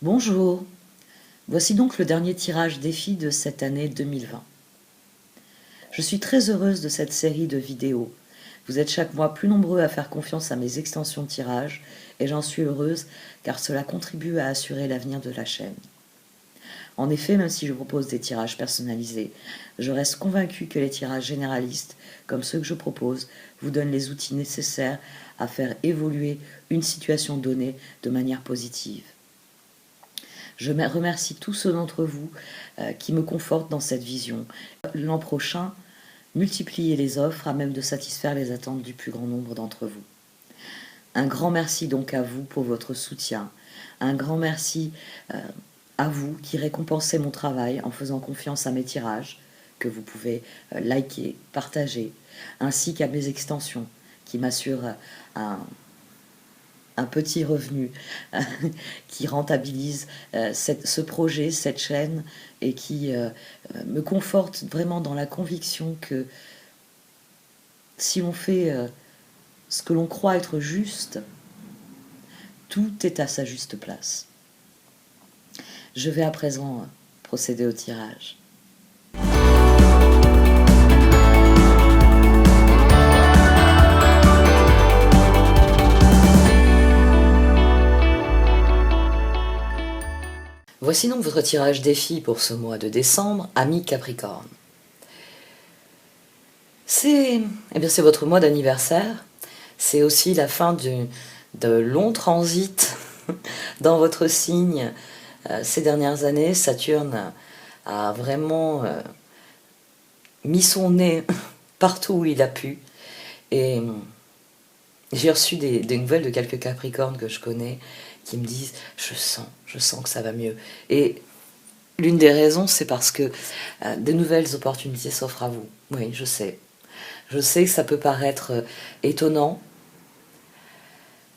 Bonjour, voici donc le dernier tirage défi de cette année 2020. Je suis très heureuse de cette série de vidéos. Vous êtes chaque mois plus nombreux à faire confiance à mes extensions de tirage et j'en suis heureuse car cela contribue à assurer l'avenir de la chaîne. En effet, même si je propose des tirages personnalisés, je reste convaincue que les tirages généralistes, comme ceux que je propose, vous donnent les outils nécessaires à faire évoluer une situation donnée de manière positive. Je remercie tous ceux d'entre vous qui me confortent dans cette vision. L'an prochain, multipliez les offres à même de satisfaire les attentes du plus grand nombre d'entre vous. Un grand merci donc à vous pour votre soutien. Un grand merci à vous qui récompensez mon travail en faisant confiance à mes tirages, que vous pouvez liker, partager, ainsi qu'à mes extensions qui m'assurent un petit revenu qui rentabilise ce projet, cette chaîne, et qui me conforte vraiment dans la conviction que si on fait ce que l'on croit être juste, tout est à sa juste place. Je vais à présent procéder au tirage. Voici donc votre tirage défi pour ce mois de décembre, ami Capricorne. C'est votre mois d'anniversaire, c'est aussi la fin de longs transits dans votre signe. Ces dernières années, Saturne a vraiment mis son nez partout où il a pu. Et j'ai reçu des nouvelles de quelques Capricornes que je connais qui me disent « je sens que ça va mieux ». Et l'une des raisons, c'est parce que de nouvelles opportunités s'offrent à vous. Oui, je sais. Je sais que ça peut paraître étonnant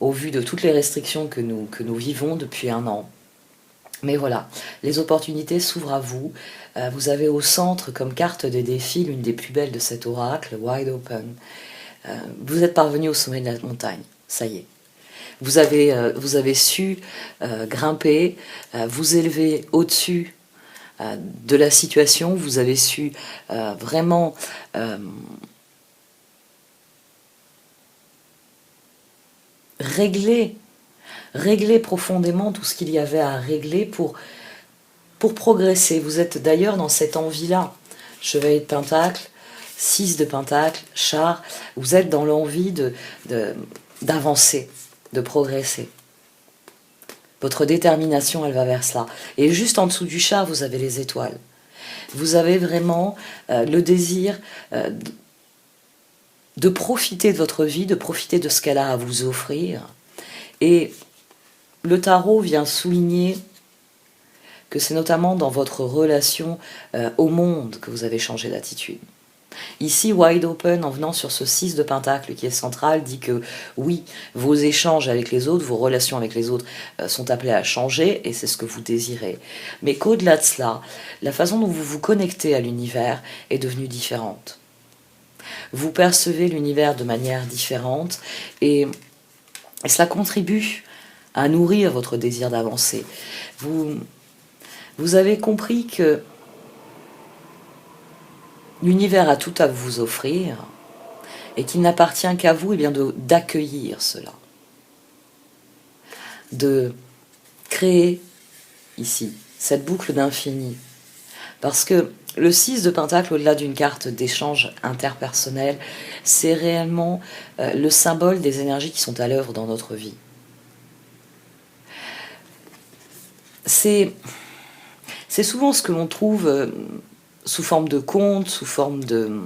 au vu de toutes les restrictions que nous vivons depuis un an. Mais voilà, les opportunités s'ouvrent à vous. Vous avez au centre, comme carte des défis, l'une des plus belles de cet oracle, Wide Open. Vous êtes parvenu au sommet de la montagne, ça y est. Vous avez su grimper, vous élever au-dessus de la situation, vous avez su vraiment régler profondément tout ce qu'il y avait à régler pour progresser. Vous êtes d'ailleurs dans cette envie-là. Chevalier de Pentacle, 6 de Pentacle, char, vous êtes dans l'envie d'avancer, de progresser. Votre détermination, elle va vers cela. Et juste en dessous du char, vous avez les étoiles. Vous avez vraiment le désir de profiter de votre vie, de profiter de ce qu'elle a à vous offrir. Et le tarot vient souligner que c'est notamment dans votre relation au monde que vous avez changé d'attitude. Ici, Wide Open, en venant sur ce 6 de Pentacle qui est central, dit que oui, vos échanges avec les autres, vos relations avec les autres sont appelées à changer, et c'est ce que vous désirez. Mais qu'au-delà de cela, la façon dont vous vous connectez à l'univers est devenue différente. Vous percevez l'univers de manière différente, et cela contribue à nourrir votre désir d'avancer. Vous avez compris que l'univers a tout à vous offrir et qu'il n'appartient qu'à vous d'accueillir cela. De créer ici cette boucle d'infini. Parce que le 6 de Pentacle, au-delà d'une carte d'échange interpersonnel, c'est réellement le symbole des énergies qui sont à l'œuvre dans notre vie. C'est souvent ce que l'on trouve sous forme de conte, sous forme de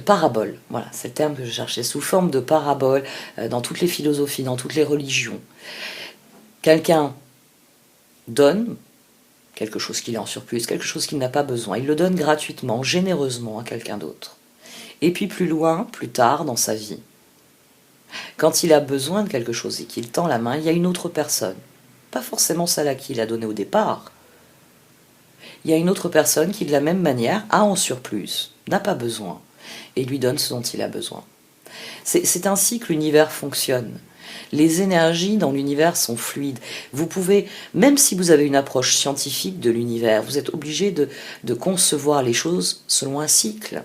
parabole. Voilà, c'est le terme que je cherchais, sous forme de parabole, dans toutes les philosophies, dans toutes les religions. Quelqu'un donne quelque chose qu'il a en surplus, quelque chose qu'il n'a pas besoin. Il le donne gratuitement, généreusement à quelqu'un d'autre. Et puis plus loin, plus tard dans sa vie, quand il a besoin de quelque chose et qu'il tend la main, il y a une autre personne. Pas forcément celle à qui il a donné au départ. Il y a une autre personne qui, de la même manière, a en surplus, n'a pas besoin, et lui donne ce dont il a besoin. C'est ainsi que l'univers fonctionne. Les énergies dans l'univers sont fluides. Vous pouvez, même si vous avez une approche scientifique de l'univers, vous êtes obligé de concevoir les choses selon un cycle.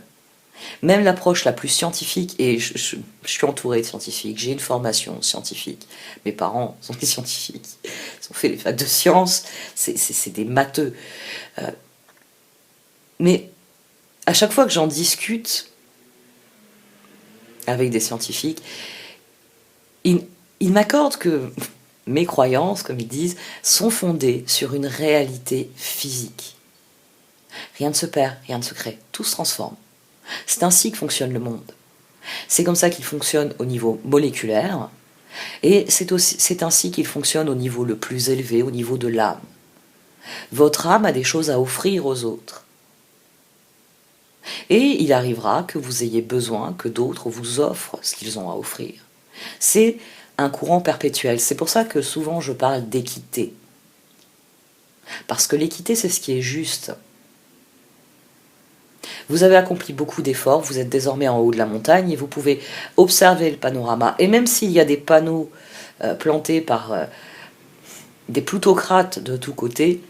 Même l'approche la plus scientifique, et je suis entourée de scientifiques, j'ai une formation scientifique, mes parents sont des scientifiques, ils ont fait les facs de sciences, c'est des matheux. Mais à chaque fois que j'en discute avec des scientifiques, ils m'accordent que mes croyances, comme ils disent, sont fondées sur une réalité physique. Rien ne se perd, rien ne se crée, tout se transforme. C'est ainsi que fonctionne le monde. C'est comme ça qu'il fonctionne au niveau moléculaire, et c'est ainsi qu'il fonctionne au niveau le plus élevé, au niveau de l'âme. Votre âme a des choses à offrir aux autres. Et il arrivera que vous ayez besoin que d'autres vous offrent ce qu'ils ont à offrir. C'est un courant perpétuel. C'est pour ça que souvent je parle d'équité. Parce que l'équité, c'est ce qui est juste. Vous avez accompli beaucoup d'efforts, vous êtes désormais en haut de la montagne et vous pouvez observer le panorama. Et même s'il y a des panneaux plantés par des plutocrates de tous côtés,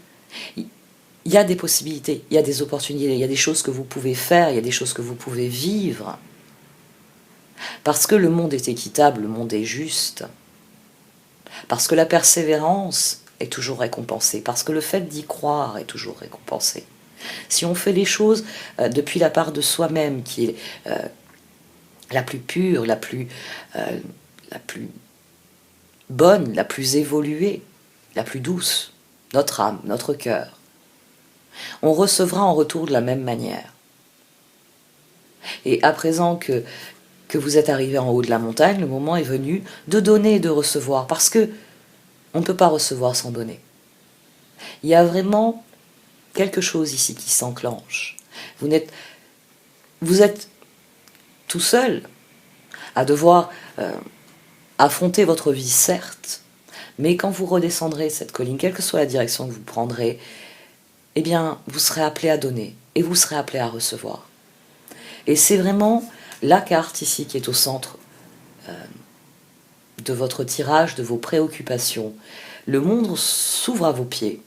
il y a des possibilités, il y a des opportunités, il y a des choses que vous pouvez faire, il y a des choses que vous pouvez vivre. Parce que le monde est équitable, le monde est juste. Parce que la persévérance est toujours récompensée. Parce que le fait d'y croire est toujours récompensé. Si on fait les choses depuis la part de soi-même, qui est la plus pure, la plus bonne, la plus évoluée, la plus douce, notre âme, notre cœur, on recevra en retour de la même manière. Et à présent que vous êtes arrivé en haut de la montagne, le moment est venu de donner et de recevoir, parce que on ne peut pas recevoir sans donner. Il y a vraiment quelque chose ici qui s'enclenche. Vous êtes tout seul à devoir affronter votre vie, certes, mais quand vous redescendrez cette colline, quelle que soit la direction que vous prendrez, eh bien, vous serez appelé à donner et vous serez appelé à recevoir. Et c'est vraiment la carte ici qui est au centre de votre tirage, de vos préoccupations. Le monde s'ouvre à vos pieds.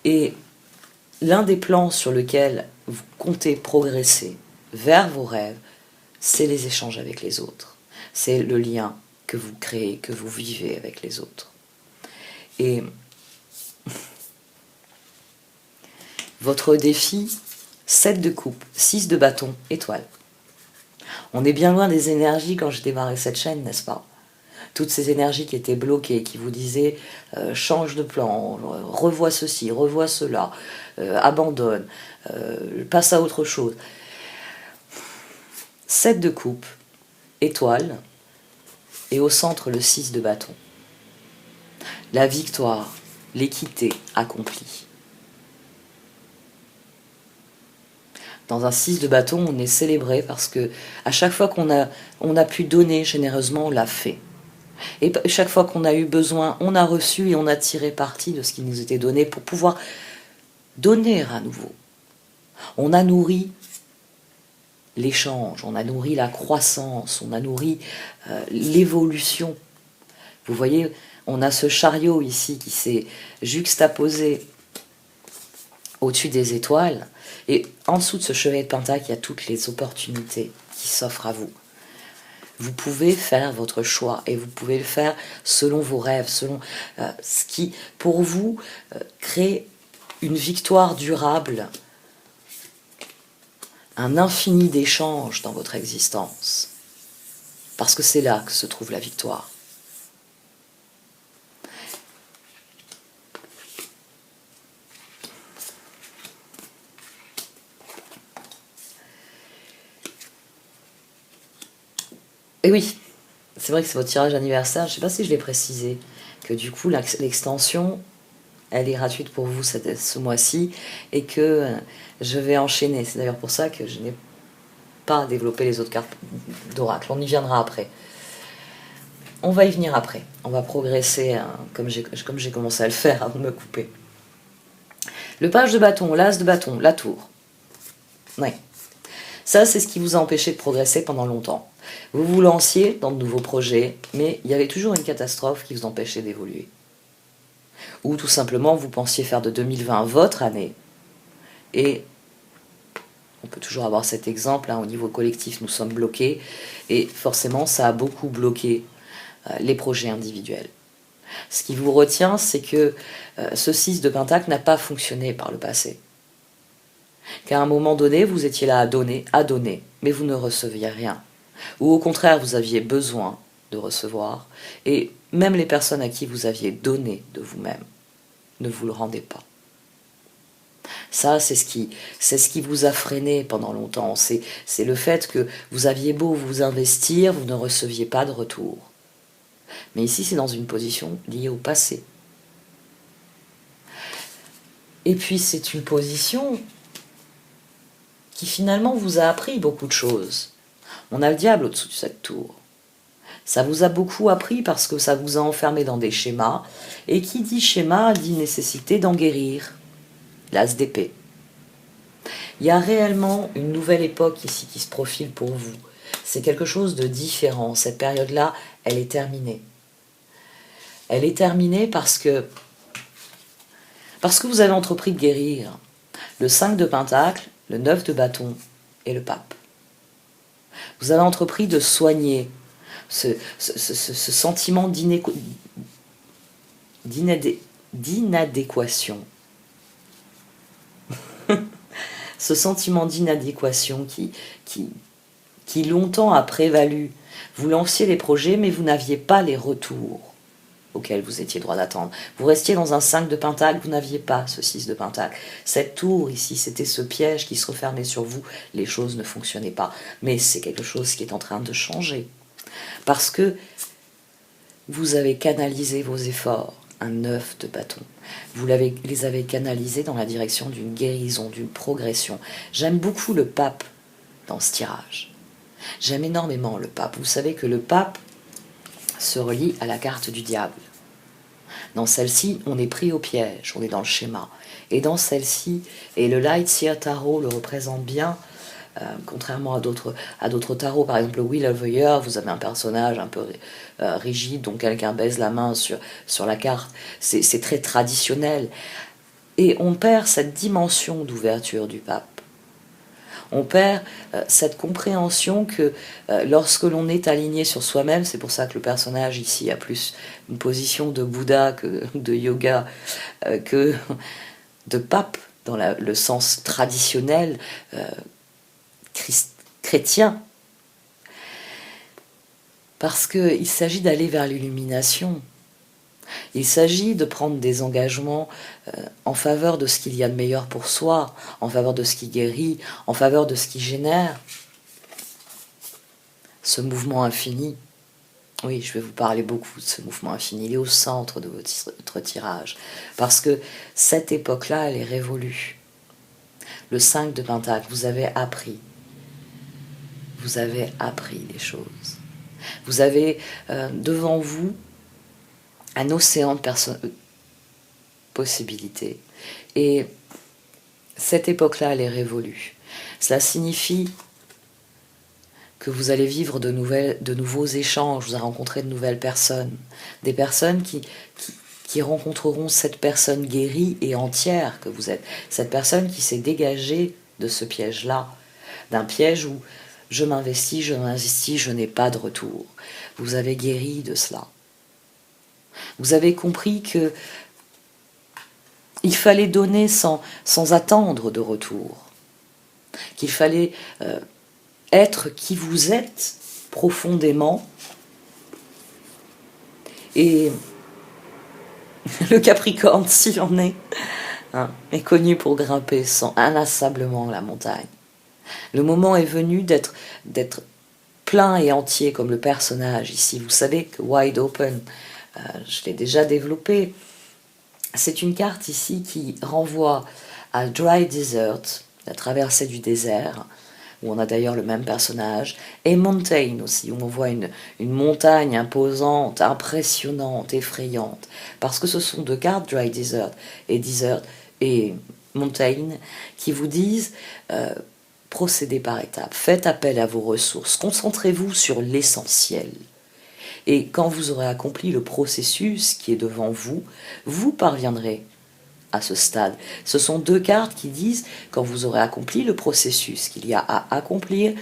Et l'un des plans sur lequel vous comptez progresser vers vos rêves, c'est les échanges avec les autres. C'est le lien que vous créez, que vous vivez avec les autres. Et votre défi, 7 de coupe, 6 de bâton, étoile. On est bien loin des énergies quand j'ai démarré cette chaîne, n'est-ce pas? Toutes ces énergies qui étaient bloquées, qui vous disaient change de plan, revois ceci, revois cela, abandonne, passe à autre chose. 7 de coupe, étoile, et au centre le 6 de bâton. La victoire, l'équité accomplie. Dans un 6 de bâton, on est célébré parce que à chaque fois qu'on a pu donner généreusement, on l'a fait. Et chaque fois qu'on a eu besoin, on a reçu et on a tiré parti de ce qui nous était donné pour pouvoir donner à nouveau. On a nourri l'échange, on a nourri la croissance, on a nourri l'évolution. Vous voyez, on a ce chariot ici qui s'est juxtaposé au-dessus des étoiles, et en dessous de ce chevalier de pentacle, il y a toutes les opportunités qui s'offrent à vous. Vous pouvez faire votre choix et vous pouvez le faire selon vos rêves, selon ce qui, pour vous, crée une victoire durable, un infini d'échanges dans votre existence. Parce que c'est là que se trouve la victoire. Et oui, c'est vrai que c'est votre tirage anniversaire. Je ne sais pas si je l'ai précisé, que du coup, l'extension, elle est gratuite pour vous ce mois-ci, et que je vais enchaîner. C'est d'ailleurs pour ça que je n'ai pas développé les autres cartes d'oracle. On y viendra après. On va y venir après. On va progresser comme j'ai commencé à le faire avant de me couper. Le page de bâton, l'as de bâton, la tour. Oui. Ça, c'est ce qui vous a empêché de progresser pendant longtemps. Vous vous lanciez dans de nouveaux projets, mais il y avait toujours une catastrophe qui vous empêchait d'évoluer. Ou tout simplement, vous pensiez faire de 2020 votre année, et on peut toujours avoir cet exemple, au niveau collectif, nous sommes bloqués, et forcément, ça a beaucoup bloqué les projets individuels. Ce qui vous retient, c'est que ce 6 de Pentacle n'a pas fonctionné par le passé. Qu'à un moment donné, vous étiez là à donner, mais vous ne receviez rien. Ou au contraire, vous aviez besoin de recevoir, et même les personnes à qui vous aviez donné de vous-même ne vous le rendaient pas. Ça, c'est ce qui vous a freiné pendant longtemps. C'est le fait que vous aviez beau vous investir, vous ne receviez pas de retour. Mais ici, c'est dans une position liée au passé. Et puis, c'est une position qui finalement vous a appris beaucoup de choses. On a le diable au-dessous de cette tour. Ça vous a beaucoup appris parce que ça vous a enfermé dans des schémas. Et qui dit schéma dit nécessité d'en guérir. L'as d'épée. Il y a réellement une nouvelle époque ici qui se profile pour vous. C'est quelque chose de différent. Cette période-là, elle est terminée. Elle est terminée parce que vous avez entrepris de guérir le 5 de Pentacle, le 9 de bâton et le pape. Vous avez entrepris de soigner ce sentiment d'inadéquation. Ce sentiment d'inadéquation qui longtemps a prévalu. Vous lanciez les projets, mais vous n'aviez pas les retours auxquels vous étiez droit d'attendre. Vous restiez dans un 5 de Pentacle, vous n'aviez pas ce 6 de Pentacle. Cette tour ici, c'était ce piège qui se refermait sur vous, les choses ne fonctionnaient pas. Mais c'est quelque chose qui est en train de changer. Parce que vous avez canalisé vos efforts, un 9 de bâton. Vous les avez canalisés dans la direction d'une guérison, d'une progression. J'aime beaucoup le pape dans ce tirage. J'aime énormément le pape. Vous savez que le pape se relie à la carte du diable. Dans celle-ci, on est pris au piège, on est dans le schéma. Et dans celle-ci, et le Light Seer Tarot le représente bien, contrairement à d'autres tarots, par exemple le Wheel of the Year, vous avez un personnage un peu rigide, dont quelqu'un baise la main sur la carte. C'est très traditionnel. Et on perd cette dimension d'ouverture du pape. On perd cette compréhension que lorsque l'on est aligné sur soi-même, c'est pour ça que le personnage ici a plus une position de Bouddha que de yoga, que de pape, dans le sens traditionnel chrétien. Parce qu'il s'agit d'aller vers l'illumination. Il s'agit de prendre des engagements en faveur de ce qu'il y a de meilleur pour soi, en faveur de ce qui guérit, en faveur de ce qui génère ce mouvement infini. Oui, je vais vous parler beaucoup de ce mouvement infini. Il est au centre de votre tirage. Parce que cette époque-là, elle est révolue. Le 5 de Pentacle, vous avez appris. Vous avez appris des choses. Vous avez devant vous un océan de possibilités. Et cette époque-là, elle est révolue. Cela signifie que vous allez vivre de nouveaux échanges, vous allez rencontrer de nouvelles personnes. Des personnes qui rencontreront cette personne guérie et entière que vous êtes. Cette personne qui s'est dégagée de ce piège-là. D'un piège où je m'investis, je n'ai pas de retour. Vous avez guéri de cela. Vous avez compris que il fallait donner sans attendre de retour. Qu'il fallait être qui vous êtes profondément. Et le Capricorne, s'il en est, est connu pour grimper inlassablement la montagne. Le moment est venu d'être plein et entier comme le personnage ici. Vous savez que Wide Open, je l'ai déjà développé. C'est une carte ici qui renvoie à Dry Desert, la traversée du désert, où on a d'ailleurs le même personnage, et Mountain aussi, où on voit une montagne imposante, impressionnante, effrayante, parce que ce sont deux cartes, Dry Desert et Mountain, qui vous disent procédez par étapes, faites appel à vos ressources, concentrez-vous sur l'essentiel. Et quand vous aurez accompli le processus qui est devant vous, vous parviendrez à ce stade. Ce sont deux cartes qui disent, quand vous aurez accompli le processus qu'il y a à accomplir,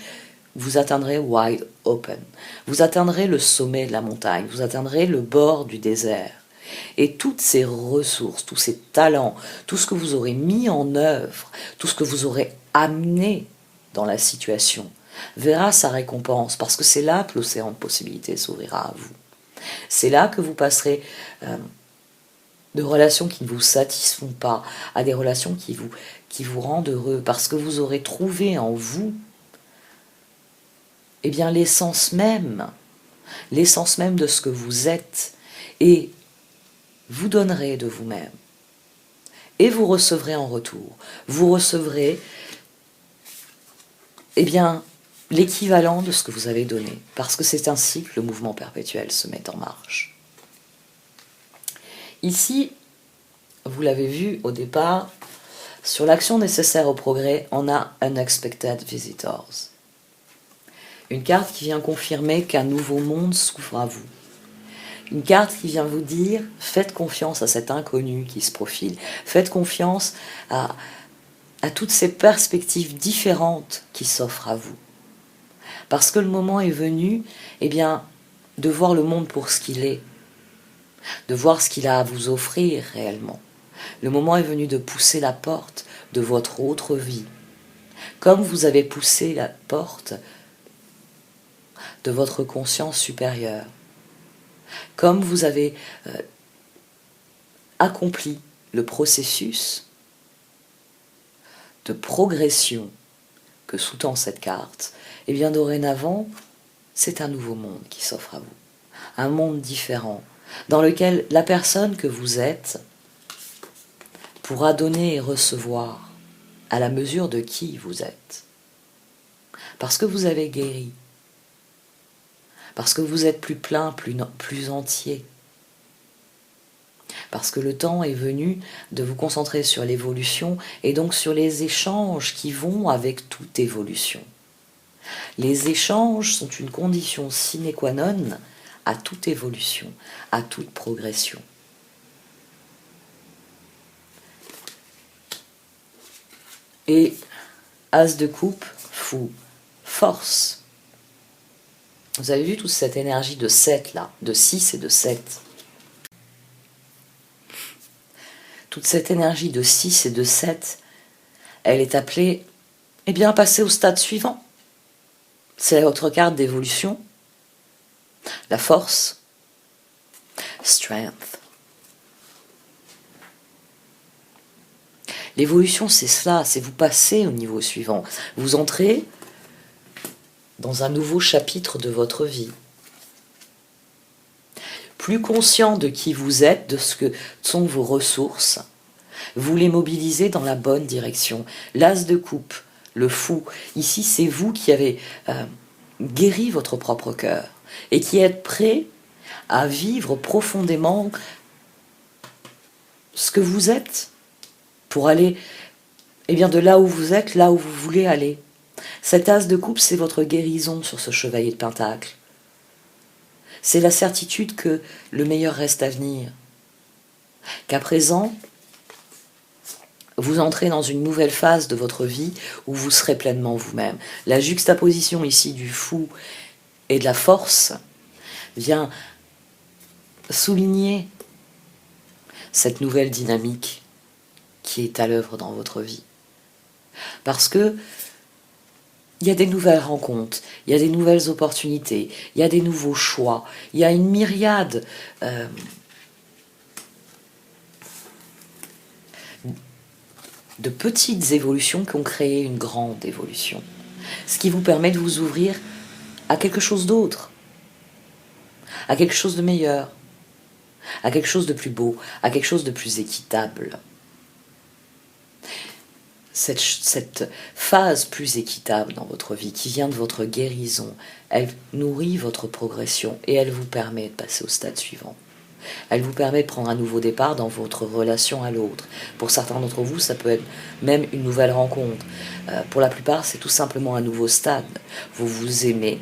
vous atteindrez wide open. Vous atteindrez le sommet de la montagne, vous atteindrez le bord du désert. Et toutes ces ressources, tous ces talents, tout ce que vous aurez mis en œuvre, tout ce que vous aurez amené dans la situation, verra sa récompense, parce que c'est là que l'océan de possibilités s'ouvrira à vous. C'est là que vous passerez de relations qui ne vous satisfont pas à des relations qui vous rendent heureux, parce que vous aurez trouvé en vous eh bien, l'essence même de ce que vous êtes, et vous donnerez de vous-même. Et vous recevrez en retour. Vous recevrez eh bien, l'équivalent de ce que vous avez donné, parce que c'est ainsi que le mouvement perpétuel se met en marche. Ici, vous l'avez vu au départ, sur l'action nécessaire au progrès, on a Unexpected Visitors. Une carte qui vient confirmer qu'un nouveau monde s'ouvre à vous. Une carte qui vient vous dire, faites confiance à cet inconnu qui se profile. Faites confiance à toutes ces perspectives différentes qui s'offrent à vous. Parce que le moment est venu, eh bien, de voir le monde pour ce qu'il est. De voir ce qu'il a à vous offrir réellement. Le moment est venu de pousser la porte de votre autre vie. Comme vous avez poussé la porte de votre conscience supérieure. Comme vous avez accompli le processus de progression que sous-tend cette carte, et bien dorénavant, c'est un nouveau monde qui s'offre à vous. Un monde différent, dans lequel la personne que vous êtes pourra donner et recevoir à la mesure de qui vous êtes. Parce que vous avez guéri. Parce que vous êtes plus plein, plus entier. Parce que le temps est venu de vous concentrer sur l'évolution et donc sur les échanges qui vont avec toute évolution. Les échanges sont une condition sine qua non à toute évolution, à toute progression. Et As de coupe, fou, force. Vous avez vu toute cette énergie de 7 là, de 6 et de 7. Toute cette énergie de 6 et de 7, elle est appelée, eh bien, à passer au stade suivant. C'est votre carte d'évolution. La force. Strength. L'évolution, c'est cela, c'est vous passer au niveau suivant. Vous entrez dans un nouveau chapitre de votre vie. Plus conscient de qui vous êtes, de ce que sont vos ressources, vous les mobilisez dans la bonne direction. L'as de coupe, le fou, ici c'est vous qui avez guéri votre propre cœur et qui êtes prêt à vivre profondément ce que vous êtes pour aller eh bien, de là où vous êtes, là où vous voulez aller. Cet as de coupe, c'est votre guérison sur ce chevalier de pentacle. C'est la certitude que le meilleur reste à venir. Qu'à présent, vous entrez dans une nouvelle phase de votre vie où vous serez pleinement vous-même. La juxtaposition ici du fou et de la force vient souligner cette nouvelle dynamique qui est à l'œuvre dans votre vie. Parce que il y a des nouvelles rencontres, il y a des nouvelles opportunités, il y a des nouveaux choix, il y a une myriade de petites évolutions qui ont créé une grande évolution. Ce qui vous permet de vous ouvrir à quelque chose d'autre, à quelque chose de meilleur, à quelque chose de plus beau, à quelque chose de plus équitable. Cette phase plus équitable dans votre vie, qui vient de votre guérison, elle nourrit votre progression et elle vous permet de passer au stade suivant. Elle vous permet de prendre un nouveau départ dans votre relation à l'autre. Pour certains d'entre vous, ça peut être même une nouvelle rencontre. Pour la plupart, c'est tout simplement un nouveau stade. Vous vous aimez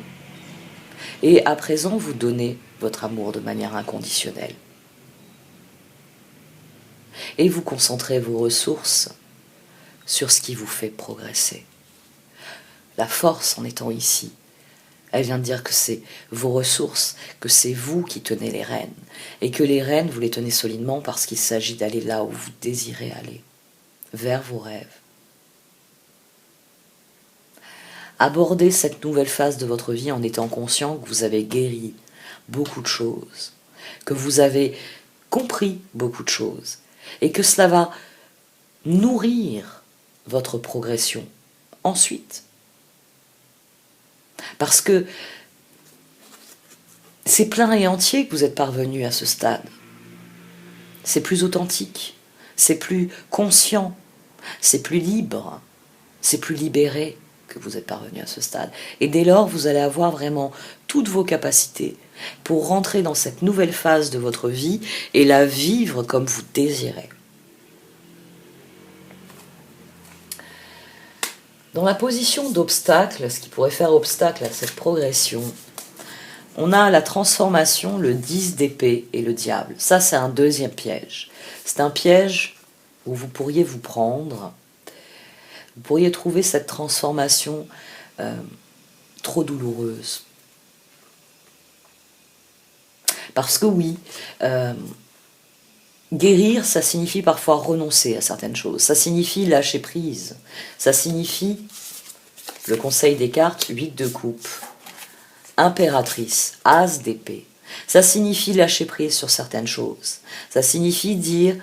et à présent, vous donnez votre amour de manière inconditionnelle. Et vous concentrez vos ressources sur ce qui vous fait progresser. La force en étant ici, elle vient de dire que c'est vos ressources, que c'est vous qui tenez les rênes, et que les rênes, vous les tenez solidement parce qu'il s'agit d'aller là où vous désirez aller, vers vos rêves. Abordez cette nouvelle phase de votre vie en étant conscient que vous avez guéri beaucoup de choses, que vous avez compris beaucoup de choses, et que cela va nourrir votre progression ensuite. Parce que c'est plein et entier que vous êtes parvenu à ce stade. C'est plus authentique, c'est plus conscient, c'est plus libre, c'est plus libéré que vous êtes parvenu à ce stade. Et dès lors, vous allez avoir vraiment toutes vos capacités pour rentrer dans cette nouvelle phase de votre vie et la vivre comme vous désirez. Dans la position d'obstacle, ce qui pourrait faire obstacle à cette progression, on a la transformation, le 10 d'épée et le diable. Ça, c'est un deuxième piège. C'est un piège où vous pourriez vous prendre. Vous pourriez trouver cette transformation trop douloureuse. Parce que oui, guérir, ça signifie parfois renoncer à certaines choses. Ça signifie lâcher prise. Ça signifie, le conseil des cartes, 8 de coupe, impératrice, as d'épée. Ça signifie lâcher prise sur certaines choses. Ça signifie dire,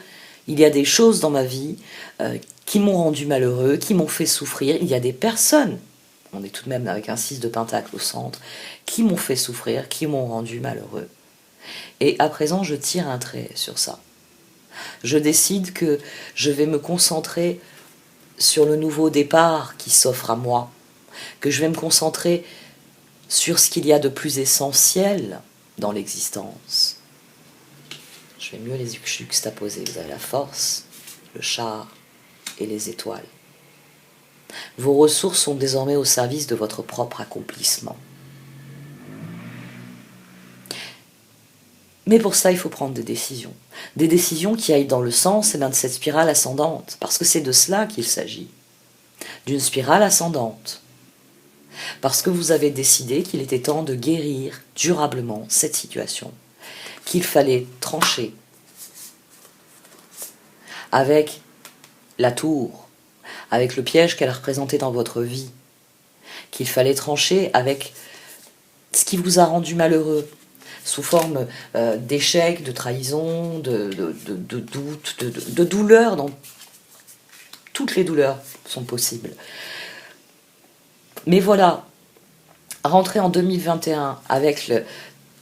il y a des choses dans ma vie qui m'ont rendu malheureux, qui m'ont fait souffrir. Il y a des personnes, on est tout de même avec un 6 de pentacle au centre, qui m'ont fait souffrir, qui m'ont rendu malheureux. Et à présent, je tire un trait sur ça. Je décide que je vais me concentrer sur le nouveau départ qui s'offre à moi, que je vais me concentrer sur ce qu'il y a de plus essentiel dans l'existence. Je vais mieux les juxtaposer. Vous avez la force, le char et les étoiles. Vos ressources sont désormais au service de votre propre accomplissement. Mais pour ça, il faut prendre des décisions. Des décisions qui aillent dans le sens de cette spirale ascendante. Parce que c'est de cela qu'il s'agit. D'une spirale ascendante. Parce que vous avez décidé qu'il était temps de guérir durablement cette situation. Qu'il fallait trancher avec la tour, avec le piège qu'elle représentait dans votre vie. Qu'il fallait trancher avec ce qui vous a rendu malheureux, sous forme d'échec, de trahison, de doute, de douleur. Donc, toutes les douleurs sont possibles. Mais voilà, rentrer en 2021 avec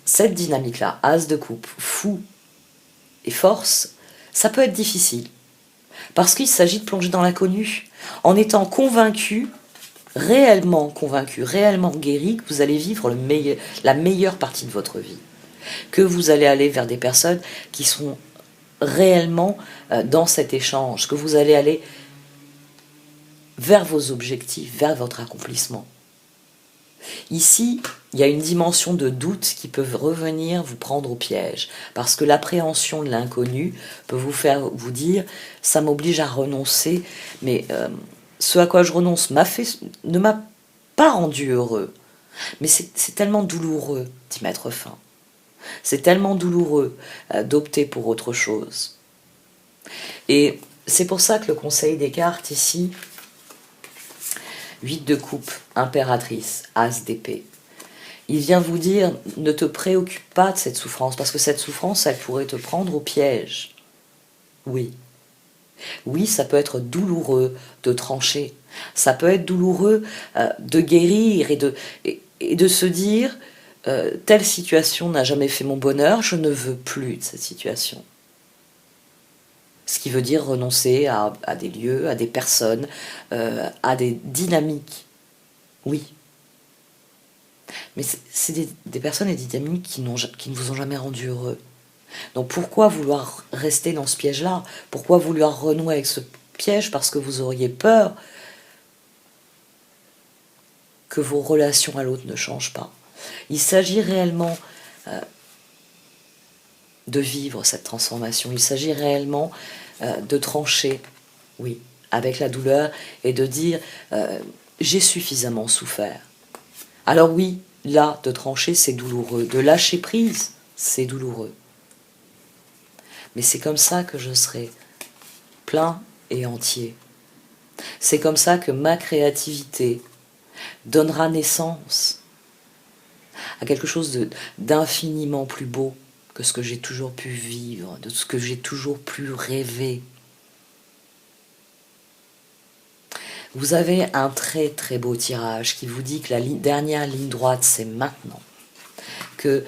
cette dynamique-là, as de coupe, fou et force, ça peut être difficile. Parce qu'il s'agit de plonger dans l'inconnu, en étant convaincu, réellement guéri, que vous allez vivre la meilleure partie de votre vie. Que vous allez aller vers des personnes qui sont réellement dans cet échange, que vous allez aller vers vos objectifs, vers votre accomplissement. Ici, il y a une dimension de doute qui peut revenir vous prendre au piège, parce que l'appréhension de l'inconnu peut vous faire vous dire « ça m'oblige à renoncer, mais ce à quoi je renonce ne m'a pas rendu heureux. » Mais c'est tellement douloureux d'y mettre fin. C'est tellement douloureux d'opter pour autre chose. Et c'est pour ça que le conseil des cartes ici, 8 de coupe, impératrice, as d'épée, il vient vous dire, ne te préoccupe pas de cette souffrance, parce que cette souffrance, elle pourrait te prendre au piège. Oui. Oui, ça peut être douloureux de trancher. Ça peut être douloureux de guérir et de se dire, telle situation n'a jamais fait mon bonheur, je ne veux plus de cette situation. Ce qui veut dire renoncer à des lieux, à des personnes, à des dynamiques. Oui. Mais c'est des personnes et des dynamiques qui ne vous ont jamais rendu heureux. Donc pourquoi vouloir rester dans ce piège-là? Pourquoi vouloir renouer avec ce piège? Parce que vous auriez peur que vos relations à l'autre ne changent pas. Il s'agit réellement de vivre cette transformation. Il s'agit réellement de trancher, oui, avec la douleur et de dire j'ai suffisamment souffert. Alors oui, là, de trancher, c'est douloureux. De lâcher prise, c'est douloureux. Mais c'est comme ça que je serai plein et entier. C'est comme ça que ma créativité donnera naissance à quelque chose d'infiniment plus beau que ce que j'ai toujours pu vivre, de ce que j'ai toujours pu rêver. Vous avez un très très beau tirage qui vous dit que la dernière ligne droite, c'est maintenant. Que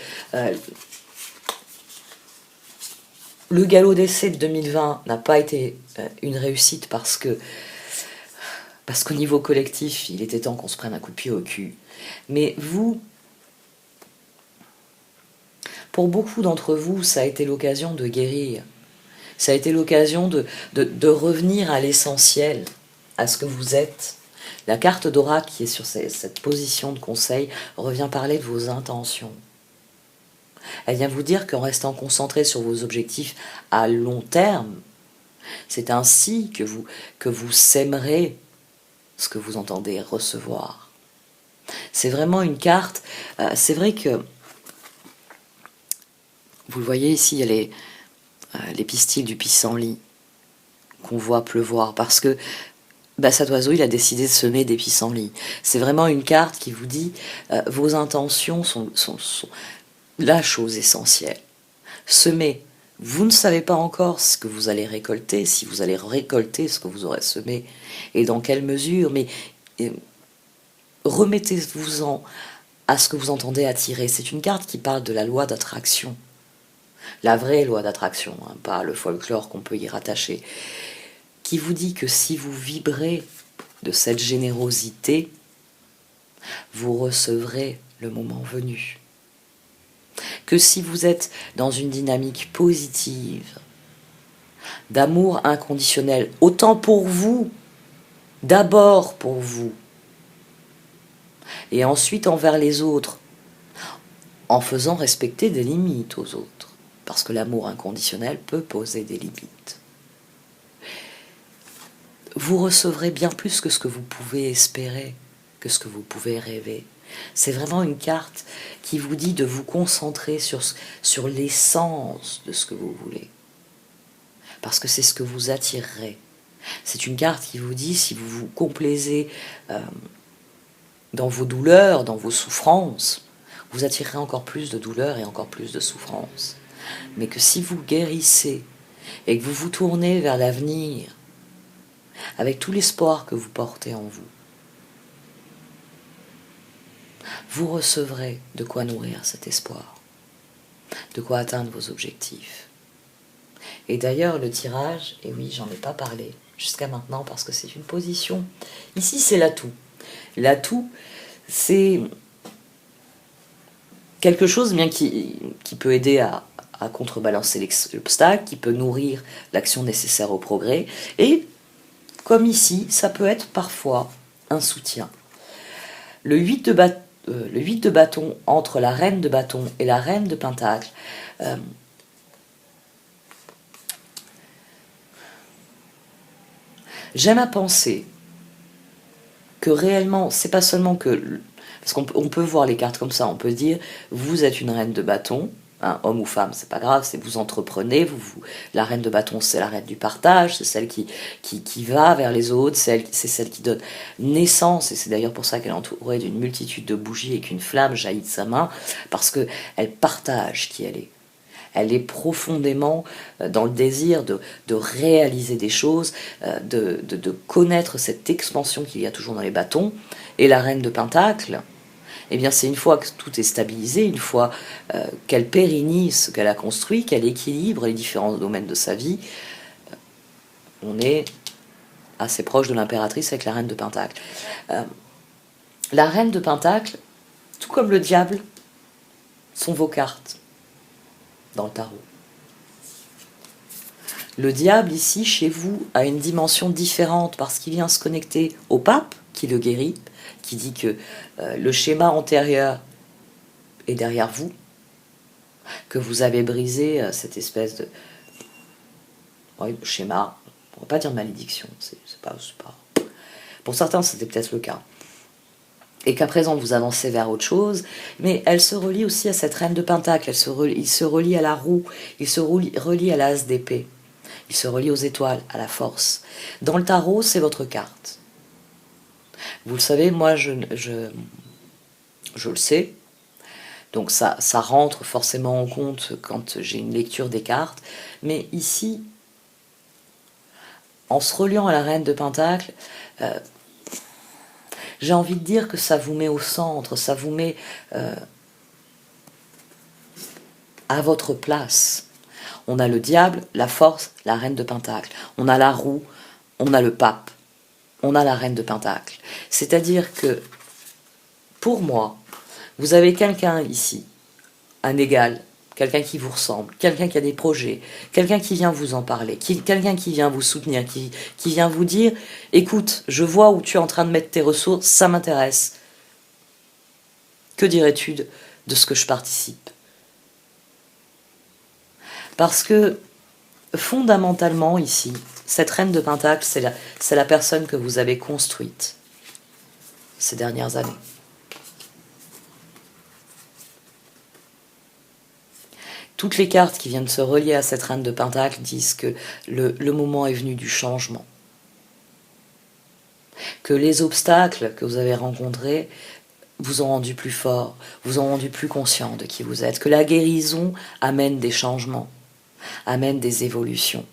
le galop d'essai de 2020 n'a pas été une réussite parce qu'au niveau collectif, il était temps qu'on se prenne un coup de pied au cul. Mais vous, pour beaucoup d'entre vous, ça a été l'occasion de guérir. Ça a été l'occasion de revenir à l'essentiel, à ce que vous êtes. La carte d'Aura qui est sur cette position de conseil revient parler de vos intentions. Elle vient vous dire qu'en restant concentré sur vos objectifs à long terme, c'est ainsi que vous sèmerez ce que vous entendez recevoir. C'est vraiment une carte, c'est vrai que, vous le voyez ici, il y a les pistils du pissenlit qu'on voit pleuvoir, parce que cet oiseau, il a décidé de semer des pissenlits. C'est vraiment une carte qui vous dit, vos intentions sont la chose essentielle. Semez. Vous ne savez pas encore ce que vous allez récolter, si vous allez récolter ce que vous aurez semé, et dans quelle mesure, mais remettez-vous-en à ce que vous entendez attirer. C'est une carte qui parle de la loi d'attraction. La vraie loi d'attraction, hein, pas le folklore qu'on peut y rattacher, qui vous dit que si vous vibrez de cette générosité, vous recevrez le moment venu. Que si vous êtes dans une dynamique positive, d'amour inconditionnel, autant pour vous, d'abord pour vous, et ensuite envers les autres, en faisant respecter des limites aux autres, parce que l'amour inconditionnel peut poser des limites. Vous recevrez bien plus que ce que vous pouvez espérer, que ce que vous pouvez rêver. C'est vraiment une carte qui vous dit de vous concentrer sur l'essence de ce que vous voulez. Parce que c'est ce que vous attirerez. C'est une carte qui vous dit, si vous vous complaisez dans vos douleurs, dans vos souffrances, vous attirerez encore plus de douleurs et encore plus de souffrances. Mais que si vous guérissez et que vous vous tournez vers l'avenir, avec tout l'espoir que vous portez en vous, vous recevrez de quoi nourrir cet espoir, de quoi atteindre vos objectifs. Et d'ailleurs, le tirage, et oui, j'en ai pas parlé jusqu'à maintenant parce que c'est une position. Ici, c'est l'atout. L'atout, c'est quelque chose bien qui peut aider à contrebalancer l'obstacle, qui peut nourrir l'action nécessaire au progrès. Et, comme ici, ça peut être parfois un soutien. Le 8 de bâton entre la reine de bâton et la reine de pentacle, j'aime à penser que réellement, c'est pas seulement que... Parce qu'on peut voir les cartes comme ça, on peut dire, vous êtes une reine de bâton, hein, homme ou femme, c'est pas grave, c'est vous entreprenez, la reine de bâton, c'est la reine du partage, c'est celle qui va vers les autres, c'est celle qui donne naissance, et c'est d'ailleurs pour ça qu'elle est entourée d'une multitude de bougies et qu'une flamme jaillit de sa main, parce qu'elle partage qui elle est. Elle est profondément dans le désir de réaliser des choses, de connaître cette expansion qu'il y a toujours dans les bâtons. Et la reine de Pentacle, eh bien c'est une fois que tout est stabilisé, une fois qu'elle pérennise ce qu'elle a construit, qu'elle équilibre les différents domaines de sa vie, on est assez proche de l'impératrice avec la reine de Pentacle. La reine de Pentacle, tout comme le diable, sont vos cartes dans le tarot. Le diable, ici, chez vous, a une dimension différente parce qu'il vient se connecter au pape, qui le guérit, qui dit que le schéma antérieur est derrière vous, que vous avez brisé cette espèce de schéma, on ne va pas dire malédiction, c'est pas... Pour certains, c'était peut-être le cas. Et qu'à présent, vous avancez vers autre chose, mais elle se relie aussi à cette reine de Pentacle, il se relie à la roue, il se relie à l'as d'épée, il se relie aux étoiles, à la force. Dans le tarot, c'est votre carte. Vous le savez, moi, je le sais, donc ça rentre forcément en compte quand j'ai une lecture des cartes, mais ici, en se reliant à la reine de Pentacle, j'ai envie de dire que ça vous met au centre, ça vous met à votre place. On a le diable, la force, la reine de Pentacle. On a la roue, on a le pape, on a la reine de Pentacle. C'est-à-dire que, pour moi, vous avez quelqu'un ici, un égal, quelqu'un qui vous ressemble, quelqu'un qui a des projets, quelqu'un qui vient vous en parler, quelqu'un qui vient vous soutenir, qui vient vous dire « Écoute, je vois où tu es en train de mettre tes ressources, ça m'intéresse. Que dirais-tu de ce que je participe ?» Parce que, fondamentalement, ici, cette reine de Pentacle, c'est la personne que vous avez construite ces dernières années. Toutes les cartes qui viennent se relier à cette reine de Pentacle disent que le moment est venu du changement. Que les obstacles que vous avez rencontrés vous ont rendu plus fort, vous ont rendu plus conscient de qui vous êtes. Que la guérison amène des changements, amène des évolutions.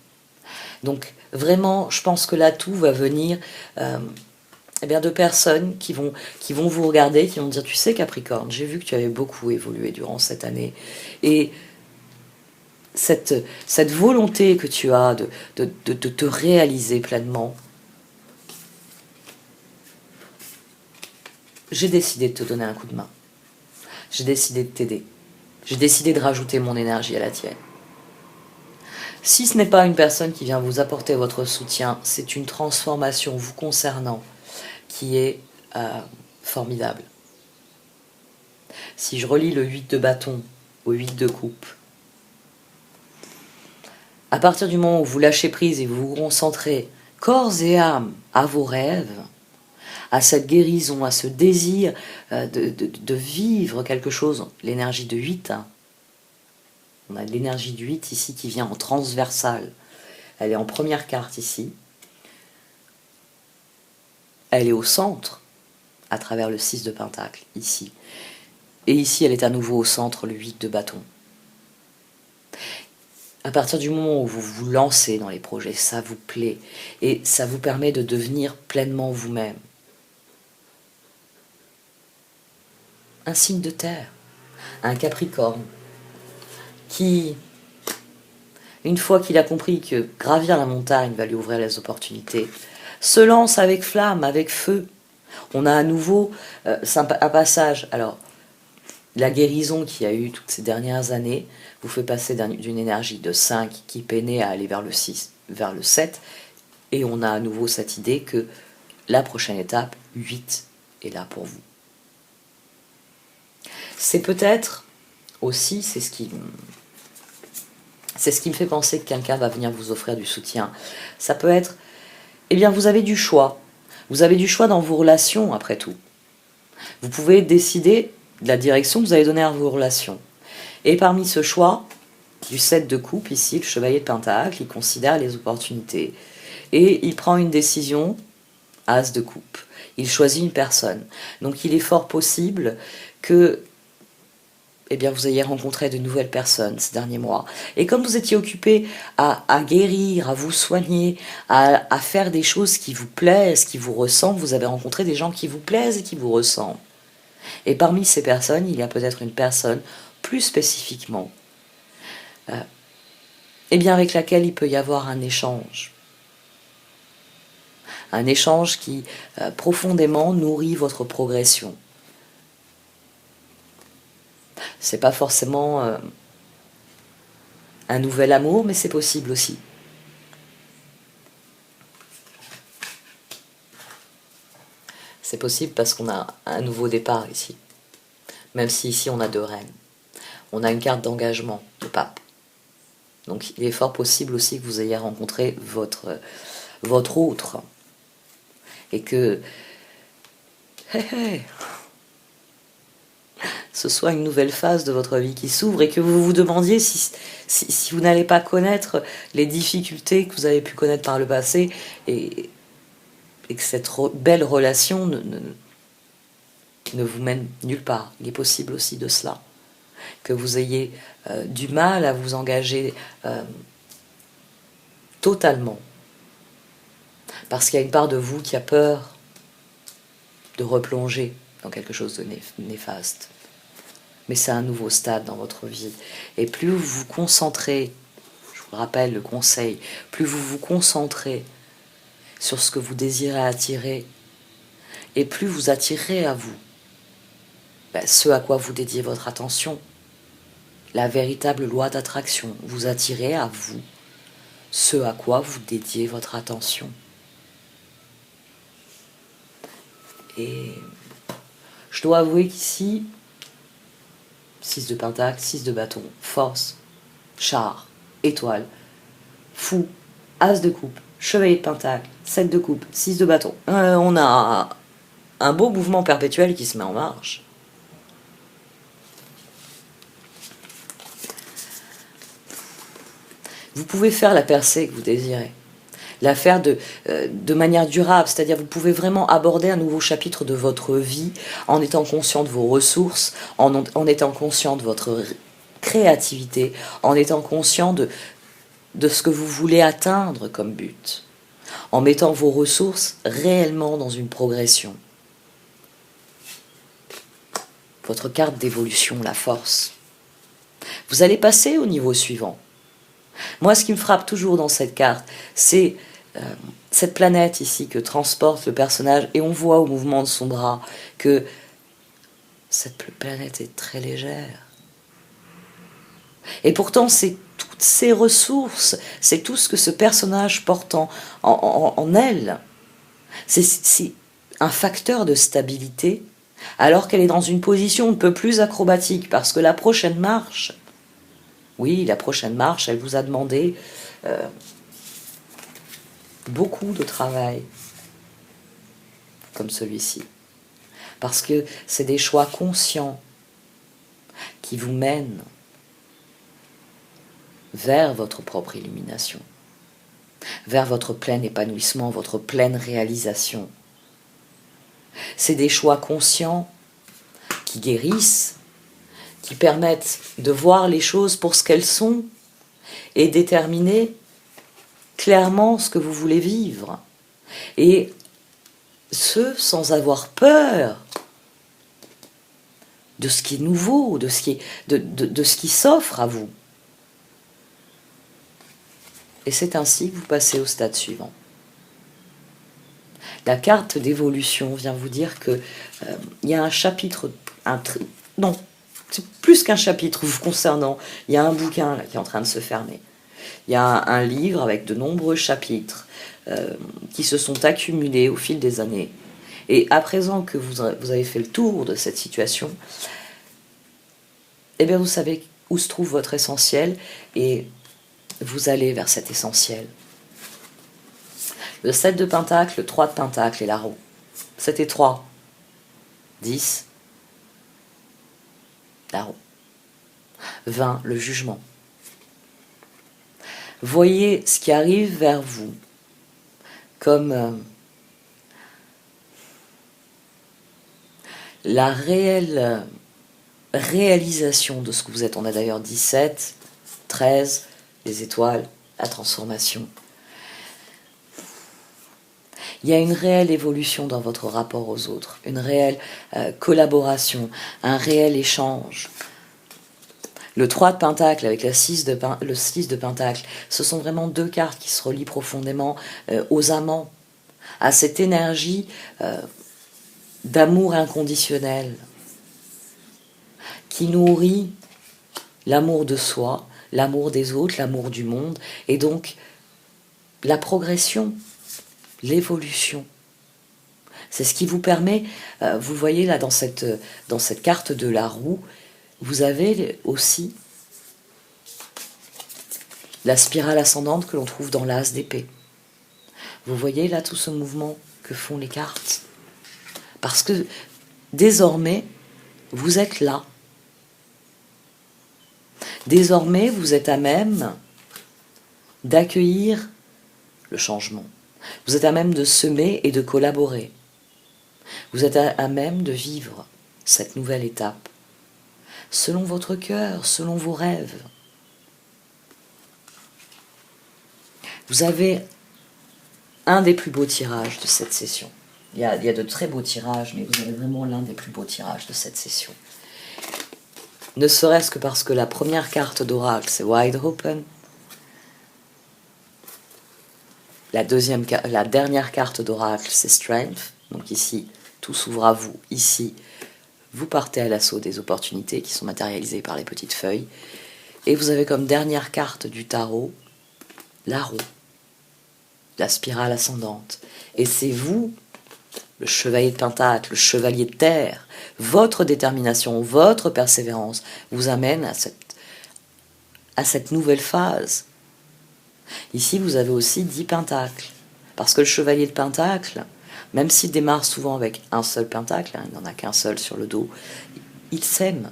Donc vraiment, je pense que là, tout va venir de personnes qui vont vous regarder, qui vont dire « Tu sais Capricorne, j'ai vu que tu avais beaucoup évolué durant cette année. » Et cette volonté que tu as de te réaliser pleinement, j'ai décidé de te donner un coup de main. J'ai décidé de t'aider. J'ai décidé de rajouter mon énergie à la tienne. Si ce n'est pas une personne qui vient vous apporter votre soutien, c'est une transformation vous concernant qui est formidable. Si je relis le 8 de bâton au 8 de coupe, à partir du moment où vous lâchez prise et vous vous concentrez corps et âme à vos rêves, à cette guérison, à ce désir de vivre quelque chose, l'énergie de 8, on a l'énergie du 8 ici qui vient en transversale, elle est en première carte ici, elle est au centre, à travers le 6 de Pentacle, ici, et ici elle est à nouveau au centre, le 8 de bâton. À partir du moment où vous vous lancez dans les projets, ça vous plaît et ça vous permet de devenir pleinement vous-même. Un signe de terre, un Capricorne, qui, une fois qu'il a compris que gravir la montagne va lui ouvrir les opportunités, se lance avec flamme, avec feu. On a à nouveau un passage. Alors, la guérison qu'il y a eu toutes ces dernières années vous fait passer d'une énergie de 5 qui peinait à aller vers le 6, vers le 7, et on a à nouveau cette idée que la prochaine étape, 8, est là pour vous. C'est peut-être aussi, c'est ce qui me fait penser que quelqu'un va venir vous offrir du soutien. Ça peut être, vous avez du choix. Vous avez du choix dans vos relations, après tout. Vous pouvez décider de la direction que vous allez donner à vos relations. Et parmi ce choix, du 7 de coupe, ici, le chevalier de Pentacle, il considère les opportunités. Et il prend une décision, as de coupe. Il choisit une personne. Donc il est fort possible que vous ayez rencontré de nouvelles personnes ces derniers mois. Et comme vous étiez occupé à guérir, à vous soigner, à faire des choses qui vous plaisent, qui vous ressemblent, vous avez rencontré des gens qui vous plaisent et qui vous ressemblent. Et parmi ces personnes, il y a peut-être une personne, plus spécifiquement, avec laquelle il peut y avoir un échange. Un échange qui, profondément, nourrit votre progression. C'est pas forcément un nouvel amour, mais c'est possible aussi. C'est possible parce qu'on a un nouveau départ ici. Même si ici on a 2 reines. On a une carte d'engagement, de pape. Donc il est fort possible aussi que vous ayez rencontré votre autre. Et que ce soit une nouvelle phase de votre vie qui s'ouvre et que vous vous demandiez si vous n'allez pas connaître les difficultés que vous avez pu connaître par le passé et que cette belle relation ne vous mène nulle part. Il est possible aussi de cela. Que vous ayez du mal à vous engager totalement. Parce qu'il y a une part de vous qui a peur de replonger dans quelque chose de néfaste. Mais c'est un nouveau stade dans votre vie. Et plus vous vous concentrez, je vous rappelle le conseil, plus vous vous concentrez sur ce que vous désirez attirer, et plus vous attirez à vous ce à quoi vous dédiez votre attention. La véritable loi d'attraction, vous attirez à vous ce à quoi vous dédiez votre attention. Et je dois avouer qu'ici, 6 de pentacle, 6 de bâton, force, char, étoile, fou, as de coupe, chevalier de pentacle, 7 de coupe, 6 de bâton. On a un beau mouvement perpétuel qui se met en marche. Vous pouvez faire la percée que vous désirez, la faire de manière durable, c'est-à-dire vous pouvez vraiment aborder un nouveau chapitre de votre vie en étant conscient de vos ressources, en étant conscient de votre créativité, en étant conscient de ce que vous voulez atteindre comme but, en mettant vos ressources réellement dans une progression. Votre carte d'évolution, la force. Vous allez passer au niveau suivant. Moi, ce qui me frappe toujours dans cette carte, c'est cette planète ici que transporte le personnage, et on voit au mouvement de son bras que cette planète est très légère. Et pourtant, c'est toutes ses ressources, c'est tout ce que ce personnage porte en elle. C'est un facteur de stabilité, alors qu'elle est dans une position un peu plus acrobatique, parce que la prochaine marche, oui, la prochaine marche, elle vous a demandé beaucoup de travail, comme celui-ci. Parce que c'est des choix conscients qui vous mènent vers votre propre illumination, vers votre plein épanouissement, votre pleine réalisation. C'est des choix conscients qui guérissent, qui permettent de voir les choses pour ce qu'elles sont et déterminer clairement ce que vous voulez vivre. Et ce, sans avoir peur de ce qui est nouveau, de ce qui s'offre à vous. Et c'est ainsi que vous passez au stade suivant. La carte d'évolution vient vous dire que il y a un chapitre, non, c'est plus qu'un chapitre vous concernant. Il y a un bouquin là, qui est en train de se fermer. Il y a un livre avec de nombreux chapitres qui se sont accumulés au fil des années. Et à présent que vous avez fait le tour de cette situation, eh bien vous savez où se trouve votre essentiel et vous allez vers cet essentiel. Le 7 de pentacle, le 3 de pentacle et la roue. 7 et 3. 10. La roue. 20, le jugement. Voyez ce qui arrive vers vous comme la réelle réalisation de ce que vous êtes. On a d'ailleurs 17, 13, les étoiles, la transformation. Il y a une réelle évolution dans votre rapport aux autres, une réelle collaboration, un réel échange. Le 3 de pentacle avec le 6 de pentacle, ce sont vraiment deux cartes qui se relient profondément aux amants, à cette énergie d'amour inconditionnel qui nourrit l'amour de soi, l'amour des autres, l'amour du monde, et donc la progression, l'évolution. C'est ce qui vous permet, vous voyez là dans cette carte de la roue, vous avez aussi la spirale ascendante que l'on trouve dans l'as d'épée. Vous voyez là tout ce mouvement que font les cartes. Parce que désormais, vous êtes là. Désormais, vous êtes à même d'accueillir le changement. Vous êtes à même de semer et de collaborer. Vous êtes à même de vivre cette nouvelle étape, selon votre cœur, selon vos rêves. Vous avez un des plus beaux tirages de cette session. Il y a de très beaux tirages, mais vous avez vraiment l'un des plus beaux tirages de cette session. Ne serait-ce que parce que la première carte d'oracle, c'est Wide Open. La dernière carte d'oracle, c'est Strength. Donc ici, tout s'ouvre à vous. Ici, vous partez à l'assaut des opportunités qui sont matérialisées par les petites feuilles. Et vous avez comme dernière carte du tarot, la roue, la spirale ascendante. Et c'est vous, le chevalier de pentacle, le chevalier de terre, votre détermination, votre persévérance vous amène à cette nouvelle phase. Ici, vous avez aussi 10 pentacles. Parce que le chevalier de pentacle, même s'il démarre souvent avec un seul pentacle, il n'en a qu'un seul sur le dos, il s'aime.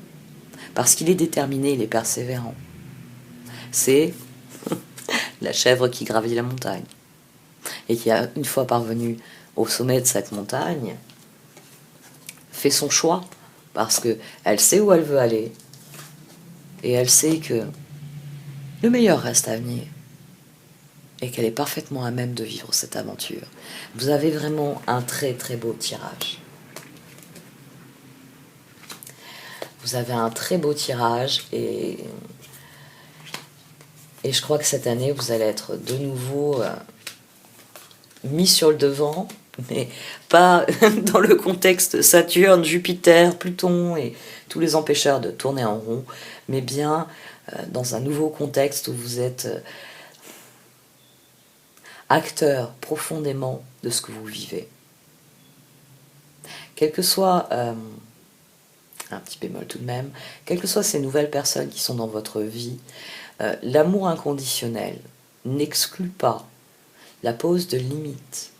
Parce qu'il est déterminé, il est persévérant. C'est la chèvre qui gravit la montagne. Et qui, une fois parvenue au sommet de cette montagne, fait son choix. Parce qu'elle sait où elle veut aller. Et elle sait que le meilleur reste à venir. Et qu'elle est parfaitement à même de vivre cette aventure. Vous avez vraiment un très très beau tirage. Vous avez un très beau tirage et je crois que cette année, vous allez être de nouveau mis sur le devant, mais pas dans le contexte Saturne, Jupiter, Pluton et tous les empêcheurs de tourner en rond, mais bien dans un nouveau contexte où vous êtes acteur profondément de ce que vous vivez. Quel que soit, un petit bémol tout de même, quelles que soient ces nouvelles personnes qui sont dans votre vie, l'amour inconditionnel n'exclut pas la pose de limites.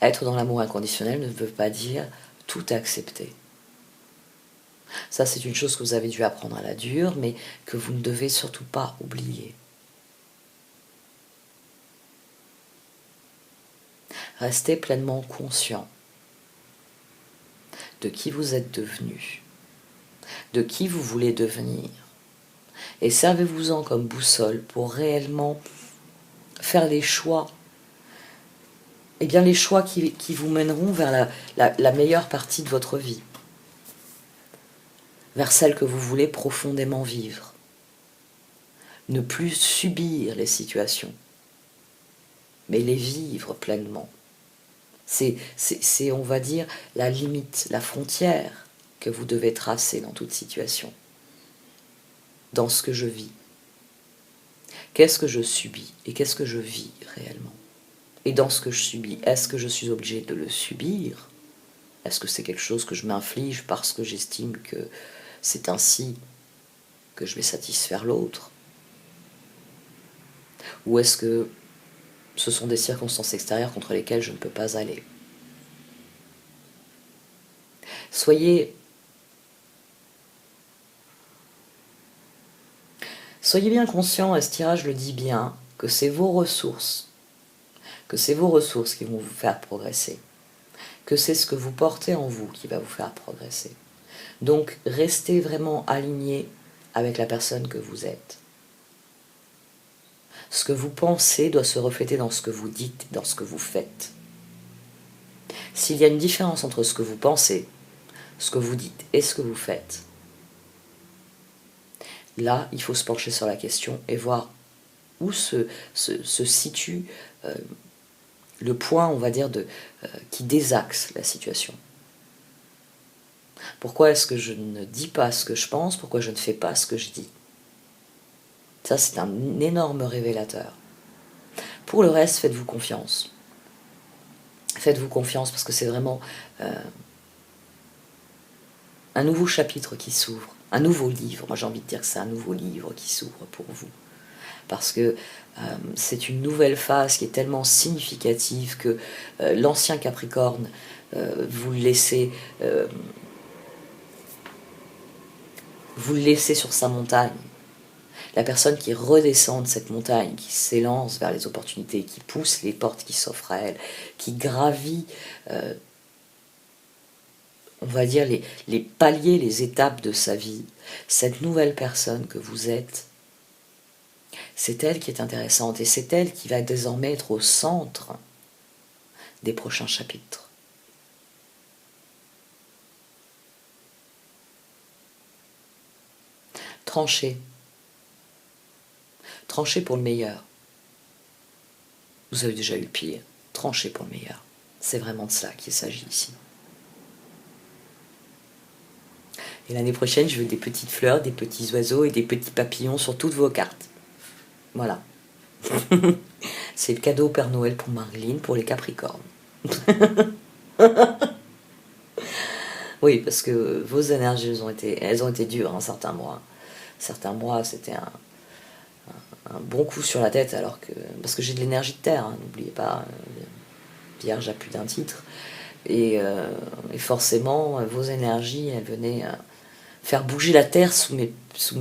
Être dans l'amour inconditionnel ne veut pas dire tout accepter. Ça, c'est une chose que vous avez dû apprendre à la dure, mais que vous ne devez surtout pas oublier. Restez pleinement conscient de qui vous êtes devenu, de qui vous voulez devenir, et servez-vous-en comme boussole pour réellement faire les choix, et bien les choix qui vous mèneront vers la meilleure partie de votre vie, vers celle que vous voulez profondément vivre. Ne plus subir les situations, mais les vivre pleinement. C'est, on va dire, la limite, la frontière que vous devez tracer dans toute situation. Dans ce que je vis. Qu'est-ce que je subis et qu'est-ce que je vis réellement? Et dans ce que je subis, est-ce que je suis obligé de le subir? Est-ce que c'est quelque chose que je m'inflige parce que j'estime que c'est ainsi que je vais satisfaire l'autre? Ou est-ce que ce sont des circonstances extérieures contre lesquelles je ne peux pas aller? Soyez bien conscient, et ce tirage le dit bien, que c'est vos ressources, qui vont vous faire progresser, que c'est ce que vous portez en vous qui va vous faire progresser. Donc, restez vraiment aligné avec la personne que vous êtes. Ce que vous pensez doit se refléter dans ce que vous dites, dans ce que vous faites. S'il y a une différence entre ce que vous pensez, ce que vous dites et ce que vous faites, là, il faut se pencher sur la question et voir où se situe le point, on va dire, qui désaxe la situation. Pourquoi est-ce que je ne dis pas ce que je pense? Pourquoi je ne fais pas ce que je dis? Ça, c'est un énorme révélateur. Pour le reste, faites-vous confiance. Faites-vous confiance parce que c'est vraiment un nouveau chapitre qui s'ouvre, un nouveau livre. Moi j'ai envie de dire que c'est un nouveau livre qui s'ouvre pour vous. Parce que c'est une nouvelle phase qui est tellement significative que l'ancien Capricorne, vous le laissez sur sa montagne. La personne qui redescend de cette montagne, qui s'élance vers les opportunités, qui pousse les portes qui s'offrent à elle, qui gravit, on va dire, les paliers, les étapes de sa vie, cette nouvelle personne que vous êtes, c'est elle qui est intéressante et c'est elle qui va désormais être au centre des prochains chapitres. Tranchez. Tranchez pour le meilleur. Vous avez déjà eu le pire. Tranchez pour le meilleur. C'est vraiment de cela qu'il s'agit ici. Et l'année prochaine, je veux des petites fleurs, des petits oiseaux et des petits papillons sur toutes vos cartes. Voilà. C'est le cadeau au Père Noël pour Marilyn, pour les Capricornes. Oui, parce que vos énergies, elles ont été dures, hein, certains mois. Certains mois, c'était un bon coup sur la tête, alors que parce que j'ai de l'énergie de terre, hein, n'oubliez pas, Vierge a plus d'un titre. Et forcément, vos énergies, elles venaient faire bouger la terre sous mes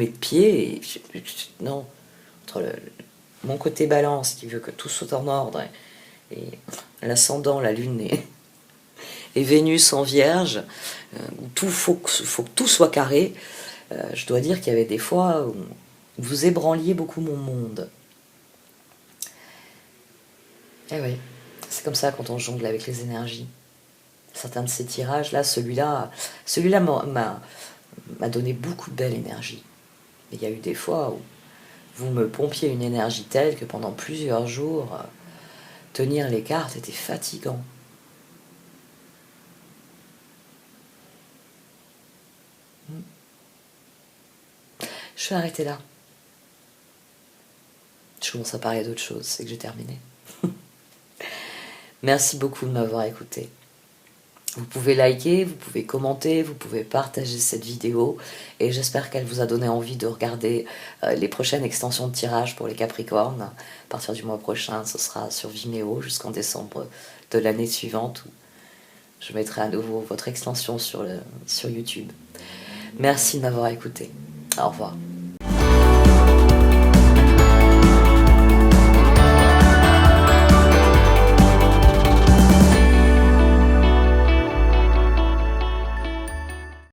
pieds. Et non, entre mon côté balance qui veut que tout soit en ordre et l'ascendant, la lune et Vénus en vierge, où faut que tout soit carré, je dois dire qu'il y avait des fois où vous ébranliez beaucoup mon monde. Eh oui, c'est comme ça quand on jongle avec les énergies. Certains de ces tirages-là, celui-là m'a donné beaucoup de belle énergie. Mais il y a eu des fois où vous me pompiez une énergie telle que pendant plusieurs jours, tenir les cartes était fatigant. Je vais arrêter là. Je commence à parler d'autre chose, c'est que j'ai terminé. Merci beaucoup de m'avoir écouté. Vous pouvez liker, vous pouvez commenter, vous pouvez partager cette vidéo et j'espère qu'elle vous a donné envie de regarder les prochaines extensions de tirage pour les Capricornes. À partir du mois prochain, ce sera sur Vimeo jusqu'en décembre de l'année suivante où je mettrai à nouveau votre extension sur YouTube. Merci de m'avoir écouté. Au revoir.